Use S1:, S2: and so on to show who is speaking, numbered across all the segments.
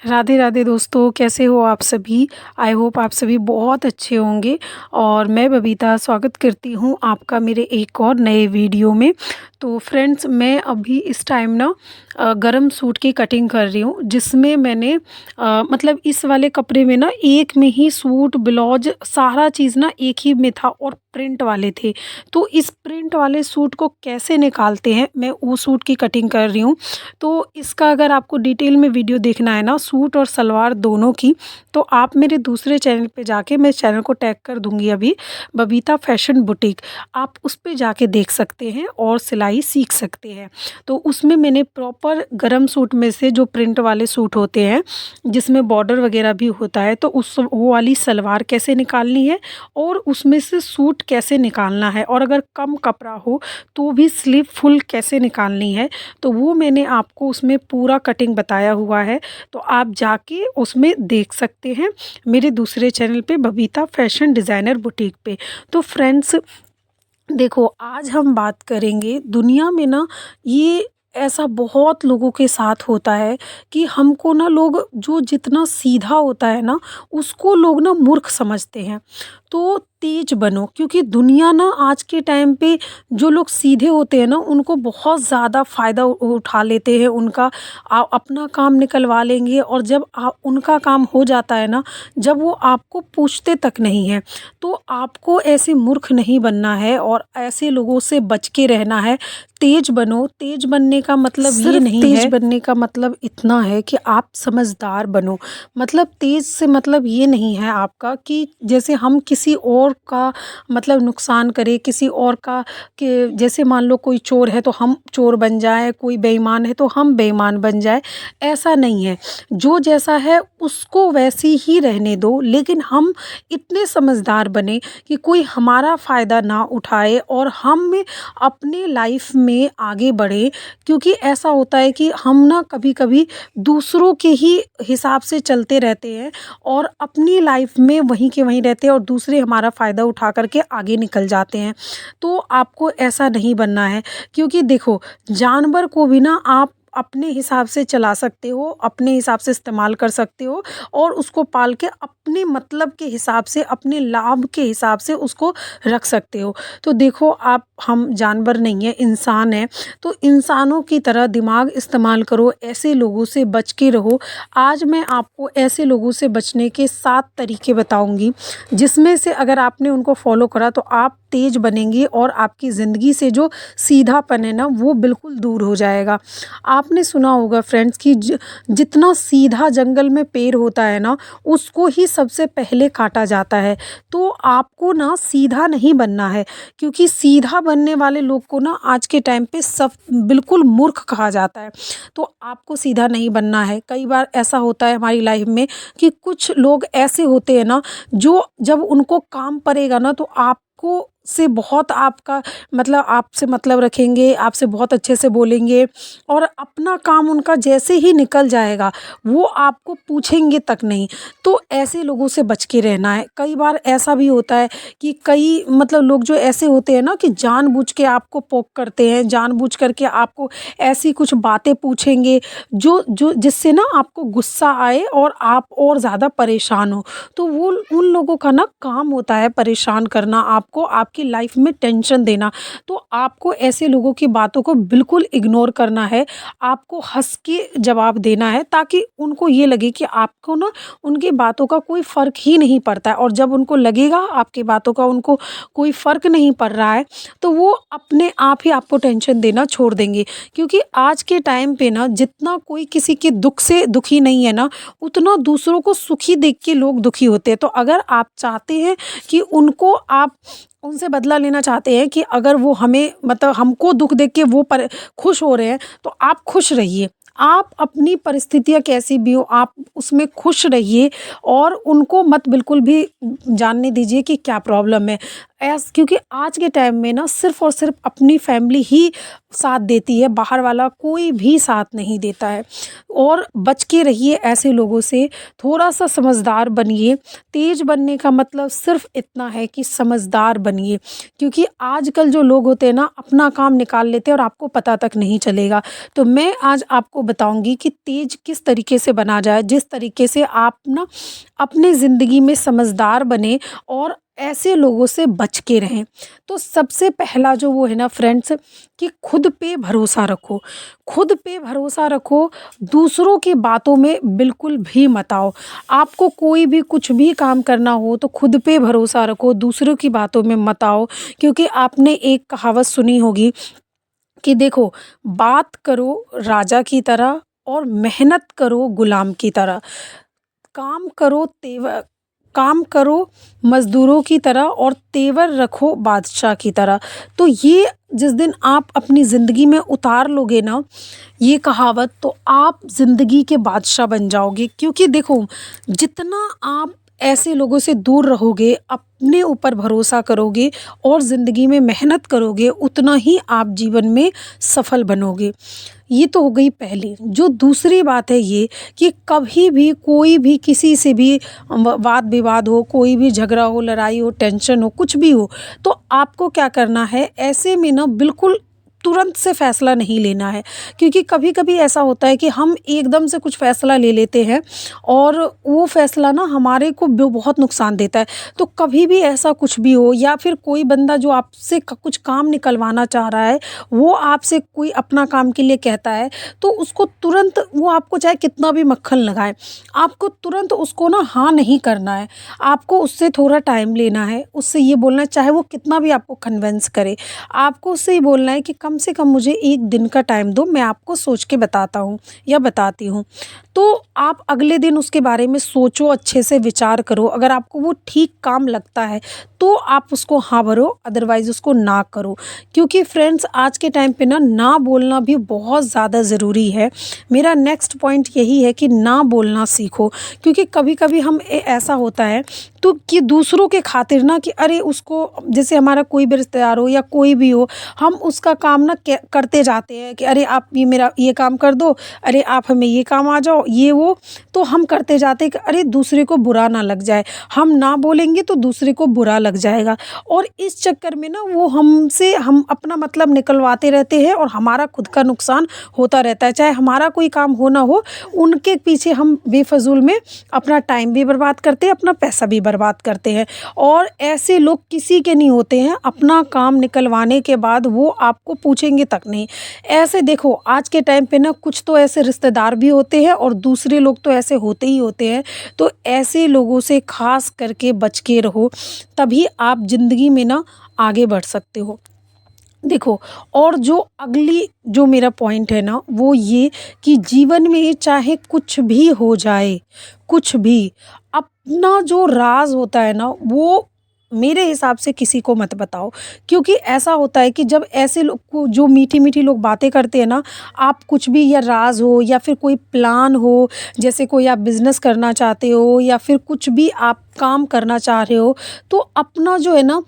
S1: राधे राधे दोस्तों, कैसे हो आप सभी। आई होप आप सभी बहुत अच्छे होंगे। और मैं बबीता स्वागत करती हूँ आपका मेरे एक और नए वीडियो में। तो फ्रेंड्स, मैं अभी इस टाइम ना गरम सूट की कटिंग कर रही हूँ, जिसमें मैंने मतलब इस वाले कपड़े में ना एक में ही सूट ब्लाउज सारा चीज़ ना एक ही में था और प्रिंट वाले थे। तो इस प्रिंट वाले सूट को कैसे निकालते हैं, मैं वो सूट की कटिंग कर रही हूँ। तो इसका अगर आपको डिटेल में वीडियो देखना है ना, सूट और सलवार दोनों की, तो आप मेरे दूसरे चैनल पे जाके, मैं इस चैनल को टैग कर दूंगी अभी, बबीता फैशन बुटीक, आप उस पे जाके देख सकते हैं और सिलाई सीख सकते हैं। तो उसमें मैंने प्रॉपर गरम सूट में से जो प्रिंट वाले सूट होते हैं जिसमें बॉर्डर वगैरह भी होता है, तो उस वो वाली सलवार कैसे निकालनी है और उसमें से सूट कैसे निकालना है, और अगर कम कपड़ा हो तो भी स्लीव फुल कैसे निकालनी है, तो वो मैंने आपको उसमें पूरा कटिंग बताया हुआ है। तो आप जाके उसमें देख सकते हैं मेरे दूसरे चैनल पे, बबीता फैशन डिज़ाइनर बुटीक पे। तो फ्रेंड्स देखो, आज हम बात करेंगे दुनिया में ना, ये ऐसा बहुत लोगों के साथ होता है कि हमको ना लोग, जो जितना सीधा होता है ना उसको लोग ना मूर्ख समझते हैं। तो तेज बनो, क्योंकि दुनिया ना आज के टाइम पे जो लोग सीधे होते हैं ना उनको बहुत ज़्यादा फ़ायदा उठा लेते हैं उनका। अपना काम निकलवा लेंगे, और जब उनका काम हो जाता है ना, जब वो आपको पूछते तक नहीं है। तो आपको ऐसे मूर्ख नहीं बनना है और ऐसे लोगों से बच के रहना है। तेज बनो। तेज बनने का मतलब ये नहीं है, तेज बनने का मतलब इतना है कि आप समझदार बनो। मतलब तेज से मतलब ये नहीं है आपका कि जैसे हम किसी और का मतलब नुकसान करें, किसी और का, कि जैसे मान लो कोई चोर है तो हम चोर बन जाए, कोई बेईमान है तो हम बेईमान बन जाए। ऐसा नहीं है। जो जैसा है उसको वैसे ही रहने दो, लेकिन हम इतने समझदार बने कि कोई हमारा फ़ायदा ना उठाए और हम अपने लाइफ में आगे बढ़े। क्योंकि ऐसा होता है कि हम ना कभी कभी दूसरों के ही हिसाब से चलते रहते हैं और अपनी लाइफ में वहीं के वहीं रहते हैं, और दूसरे हमारा फ़ायदा उठा करके आगे निकल जाते हैं। तो आपको ऐसा नहीं बनना है। क्योंकि देखो, जानवर को भी ना आप अपने हिसाब से चला सकते हो, अपने हिसाब से इस्तेमाल कर सकते हो, और उसको पाल के अपने मतलब के हिसाब से, अपने लाभ के हिसाब से उसको रख सकते हो। तो देखो, आप, हम जानवर नहीं है, इंसान है। तो इंसानों की तरह दिमाग इस्तेमाल करो, ऐसे लोगों से बच के रहो। आज मैं आपको ऐसे लोगों से बचने के 7 तरीके बताऊंगी, जिसमें से अगर आपने उनको फॉलो करा तो आप तेज बनेंगे और आपकी ज़िंदगी से जो सीधापन है ना वो बिल्कुल दूर हो जाएगा। आपने सुना होगा फ्रेंड्स कि जितना सीधा जंगल में पेड़ होता है ना, उसको ही सबसे पहले काटा जाता है। तो आपको ना सीधा नहीं बनना है, क्योंकि सीधा बनने वाले लोग को ना आज के टाइम पे सब बिल्कुल मूर्ख कहा जाता है। तो आपको सीधा नहीं बनना है। कई बार ऐसा होता है हमारी लाइफ में कि कुछ लोग ऐसे होते हैं ना, जो जब उनको काम पड़ेगा ना तो आपको से बहुत आपका मतलब आपसे मतलब रखेंगे, आपसे बहुत अच्छे से बोलेंगे, और अपना काम उनका जैसे ही निकल जाएगा वो आपको पूछेंगे तक नहीं। तो ऐसे लोगों से बच के रहना है। कई बार ऐसा भी होता है कि कई मतलब लोग जो ऐसे होते हैं ना कि जानबूझ के आपको पोक करते हैं, जानबूझ करके आपको ऐसी कुछ बातें पूछेंगे जो जो जिससे ना आपको गुस्सा आए और आप और ज़्यादा परेशान हो। तो वो उन लोगों का ना काम होता है परेशान करना आपको, आपकी लाइफ में टेंशन देना। तो आपको ऐसे लोगों की बातों को बिल्कुल इग्नोर करना है। आपको हंस के जवाब देना है, ताकि उनको ये लगे कि आपको ना उनकी बातों का कोई फ़र्क ही नहीं पड़ता है। और जब उनको लगेगा आपकी बातों का उनको कोई फ़र्क नहीं पड़ रहा है, तो वो अपने आप ही आपको टेंशन देना छोड़ देंगे। क्योंकि आज के टाइम पे ना, जितना कोई किसी के दुख से दुखी नहीं है ना, उतना दूसरों को सुखी देख के लोग दुखी होते हैं। तो अगर आप चाहते हैं कि उनको, आप उनसे बदला लेना चाहते हैं कि अगर वो हमें मतलब हमको दुख देख के वो खुश हो रहे हैं, तो आप खुश रहिए। आप अपनी परिस्थितियाँ कैसी भी हो, आप उसमें खुश रहिए, और उनको मत बिल्कुल भी जानने दीजिए कि क्या प्रॉब्लम है। क्योंकि आज के टाइम में ना सिर्फ़ और सिर्फ अपनी फैमिली ही साथ देती है, बाहर वाला कोई भी साथ नहीं देता है। और बच के रहिए ऐसे लोगों से, थोड़ा-सा समझदार बनिए। तेज़ बनने का मतलब सिर्फ़ इतना है कि समझदार बनिए, क्योंकि आजकल जो लोग होते हैं ना, अपना काम निकाल लेते हैं और आपको पता तक नहीं चलेगा। तो मैं आज आपको बताऊँगी कि तेज़ किस तरीके से बना जाए, जिस तरीके से आप ना अपनी ज़िंदगी में समझदार बनें और ऐसे लोगों से बच के रहें। तो सबसे पहला जो वो है ना फ्रेंड्स, कि खुद पे भरोसा रखो। खुद पे भरोसा रखो, दूसरों की बातों में बिल्कुल भी मत आओ। आपको कोई भी कुछ भी काम करना हो तो खुद पे भरोसा रखो, दूसरों की बातों में मत आओ। क्योंकि आपने एक कहावत सुनी होगी कि देखो, बात करो राजा की तरह और मेहनत करो गुलाम की तरह। काम करो काम करो मज़दूरों की तरह और तेवर रखो बादशाह की तरह। तो ये जिस दिन आप अपनी ज़िंदगी में उतार लोगे ना ये कहावत, तो आप ज़िंदगी के बादशाह बन जाओगे। क्योंकि देखो, जितना आप ऐसे लोगों से दूर रहोगे, अपने ऊपर भरोसा करोगे और ज़िंदगी में मेहनत करोगे, उतना ही आप जीवन में सफल बनोगे। ये तो हो गई पहली। जो दूसरी बात है ये, कि कभी भी कोई भी किसी से भी वाद विवाद हो, कोई भी झगड़ा हो, लड़ाई हो, टेंशन हो, कुछ भी हो, तो आपको क्या करना है, ऐसे में ना बिल्कुल तुरंत से फ़ैसला नहीं लेना है। क्योंकि कभी-कभी ऐसा होता है कि हम एकदम से कुछ फ़ैसला ले लेते हैं और वो फ़ैसला ना हमारे को बहुत नुकसान देता है। तो कभी भी ऐसा कुछ भी हो, या फिर कोई बंदा जो आपसे कुछ काम निकलवाना चाह रहा है, वो आपसे कोई अपना काम के लिए कहता है, तो उसको तुरंत, वो आपको चाहे कितना भी मक्खन लगाए, आपको तुरंत उसको ना हाँ नहीं करना है। आपको उससे थोड़ा टाइम लेना है, उससे ये बोलना है, चाहे वो कितना भी आपको कन्विंस करे, आपको उससे ये बोलना है कि कम से कम मुझे 1 दिन का टाइम दो, मैं आपको सोच के बताता हूँ या बताती हूँ। तो आप अगले दिन उसके बारे में सोचो, अच्छे से विचार करो, अगर आपको वो ठीक काम लगता है तो आप उसको हाँ भरो, अदरवाइज़ उसको ना करो। क्योंकि फ्रेंड्स, आज के टाइम पे ना बोलना भी बहुत ज़्यादा ज़रूरी है। मेरा नेक्स्ट पॉइंट यही है कि ना बोलना सीखो। क्योंकि कभी-कभी हम ऐसा होता है तो कि दूसरों के खातिर ना, कि अरे उसको, जैसे हमारा कोई भी रिश्तेदार हो या कोई भी हो, हम उसका काम ना करते जाते हैं कि अरे आप ये मेरा ये काम कर दो, अरे आप हमें ये काम आ जाओ, ये वो। तो हम करते जाते हैं कि अरे दूसरे को बुरा ना लग जाए, हम ना बोलेंगे तो दूसरे को बुरा लग जाएगा। और इस चक्कर में ना वो हम अपना मतलब निकलवाते रहते हैं और हमारा खुद का नुकसान होता रहता है। चाहे हमारा कोई काम हो ना हो, उनके पीछे हम बेफजूल में अपना टाइम भी बर्बाद करते हैं, अपना पैसा भी बर्बाद करते हैं। और ऐसे लोग किसी के नहीं होते हैं, अपना काम निकलवाने के बाद वो आपको पूछेंगे तक नहीं। ऐसे देखो, आज के टाइम पे ना कुछ तो ऐसे रिश्तेदार भी होते हैं और दूसरे लोग तो ऐसे होते ही होते हैं। तो ऐसे लोगों से ख़ास करके बच के रहो, तभी आप ज़िंदगी में ना आगे बढ़ सकते हो। देखो, और जो मेरा पॉइंट है ना वो ये, कि जीवन में चाहे कुछ भी हो जाए, कुछ भी, अपना जो राज़ होता है ना वो मेरे हिसाब से किसी को मत बताओ। क्योंकि ऐसा होता है कि जब ऐसे लोग को, जो मीठी-मीठी लोग बातें करते हैं ना, आप कुछ भी, या राज़ हो या फिर कोई प्लान हो, जैसे कोई आप बिज़नेस करना चाहते हो या फिर कुछ भी आप काम करना चाह रहे हो, तो अपना जो है ना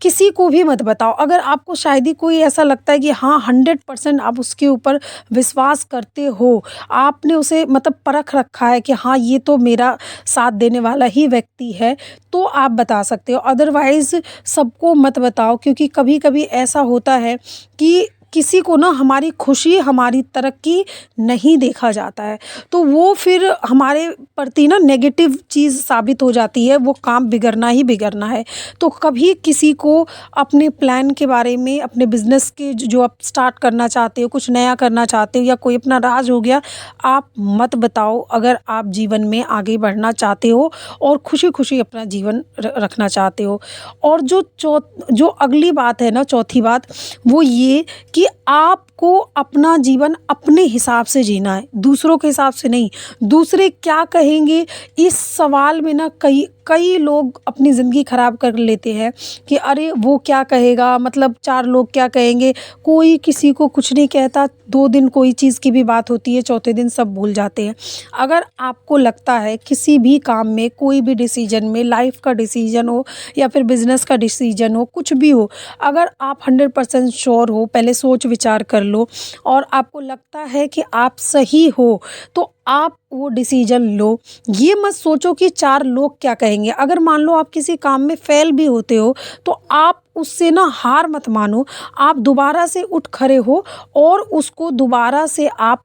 S1: किसी को भी मत बताओ। अगर आपको शायद ही कोई ऐसा लगता है कि हाँ 100% आप उसके ऊपर विश्वास करते हो, आपने उसे मतलब परख रखा है कि हाँ ये तो मेरा साथ देने वाला ही व्यक्ति है, तो आप बता सकते हो। अदरवाइज़ सबको मत बताओ। क्योंकि कभी-कभी ऐसा होता है कि किसी को ना हमारी खुशी, हमारी तरक्की नहीं देखा जाता है, तो वो फिर हमारे प्रति ना नेगेटिव चीज़ साबित हो जाती है, वो काम बिगड़ना ही बिगड़ना है। तो कभी किसी को अपने प्लान के बारे में, अपने बिज़नेस के जो आप स्टार्ट करना चाहते हो, कुछ नया करना चाहते हो, या कोई अपना राज़ हो गया, आप मत बताओ। अगर आप जीवन में आगे बढ़ना चाहते हो और खुशी-खुशी अपना जीवन रखना चाहते हो। और जो अगली बात है ना, चौथी बात, वो ये कि आपको अपना जीवन अपने हिसाब से जीना है, दूसरों के हिसाब से नहीं। दूसरे क्या कहेंगे, इस सवाल में ना कई कई लोग अपनी ज़िंदगी ख़राब कर लेते हैं कि अरे वो क्या कहेगा, मतलब 4 लोग क्या कहेंगे। कोई किसी को कुछ नहीं कहता, 2 दिन कोई चीज़ की भी बात होती है, चौथे दिन सब भूल जाते हैं। अगर आपको लगता है किसी भी काम में, कोई भी डिसीजन में, लाइफ का डिसीजन हो या फिर बिज़नेस का डिसीजन हो, कुछ भी हो, अगर आप 100% श्योर हो, पहले सोच विचार कर लो और आपको लगता है कि आप सही हो, तो आप वो डिसीजन लो। ये मत सोचो कि 4 लोग क्या कहेंगे। अगर मान लो आप किसी काम में फ़ेल भी होते हो, तो आप उससे ना हार मत मानो, आप दोबारा से उठ खड़े हो और उसको दोबारा से आप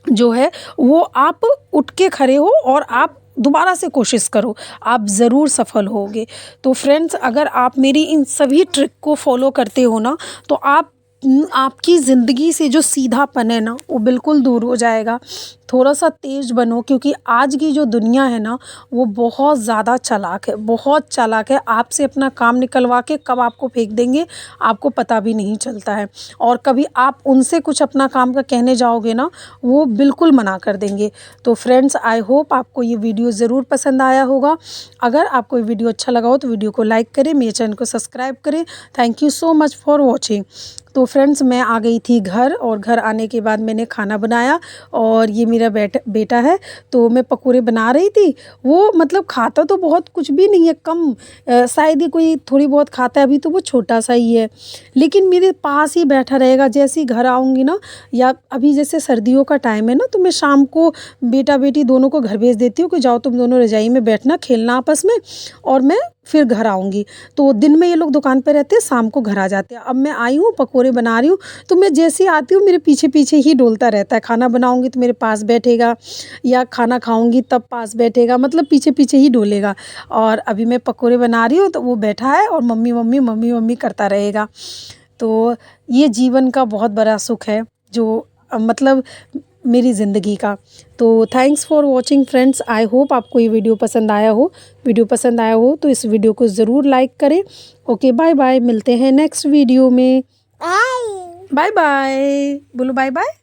S1: जो है वो आप उठ के खड़े हो और आप दोबारा से कोशिश करो, आप ज़रूर सफल होगे। तो फ्रेंड्स, अगर आप मेरी इन सभी ट्रिक को फॉलो करते हो ना, तो आपकी ज़िंदगी से जो सीधापन है ना, वो बिल्कुल दूर हो जाएगा। थोड़ा सा तेज़ बनो, क्योंकि आज की जो दुनिया है ना, वो बहुत ज़्यादा चालाक है, बहुत चालाक है। आपसे अपना काम निकलवा के कब आपको फेंक देंगे, आपको पता भी नहीं चलता है। और कभी आप उनसे कुछ अपना काम का कहने जाओगे ना, वो बिल्कुल मना कर देंगे। तो फ्रेंड्स, आई होप आपको ये वीडियो ज़रूर पसंद आया होगा। अगर आपको ये वीडियो अच्छा लगा हो तो वीडियो को लाइक करें, मेरे चैनल को सब्सक्राइब करें। Thank you so much for watching. तो फ्रेंड्स, मैं आ गई थी घर, और घर आने के बाद मैंने खाना बनाया, और ये मेरा बेटा है, तो मैं पकौड़े बना रही थी। वो मतलब खाता तो बहुत कुछ भी नहीं है, कम शायद ही कोई थोड़ी बहुत खाता है, अभी तो वो छोटा सा ही है, लेकिन मेरे पास ही बैठा रहेगा। जैसे ही घर आऊँगी ना, या अभी जैसे सर्दियों का टाइम है ना, तो मैं शाम को बेटा बेटी दोनों को घर भेज देती हूँ कि जाओ तुम दोनों रज़ाई में बैठना, खेलना आपस में, और मैं फिर घर आऊँगी। तो दिन में ये लोग दुकान पे रहते हैं, शाम को घर आ जाते हैं। अब मैं आई हूँ, पकौड़े बना रही हूँ, तो मैं जैसे ही आती हूँ मेरे पीछे पीछे ही डोलता रहता है। खाना बनाऊँगी तो मेरे पास बैठेगा, या खाना खाऊँगी तब पास बैठेगा, मतलब पीछे पीछे ही डोलेगा। और अभी मैं पकौड़े बना रही हूँ तो वो बैठा है और मम्मी मम्मी मम्मी मम्मी करता रहेगा। तो ये जीवन का बहुत बड़ा सुख है, जो मतलब मेरी ज़िंदगी का। तो thanks for watching friends. I hope आपको ये वीडियो पसंद आया हो। वीडियो पसंद आया हो तो इस वीडियो को ज़रूर लाइक करें। ओके, बाय बाय, मिलते हैं नेक्स्ट वीडियो में। बाय बाय, बोलो बाय बाय।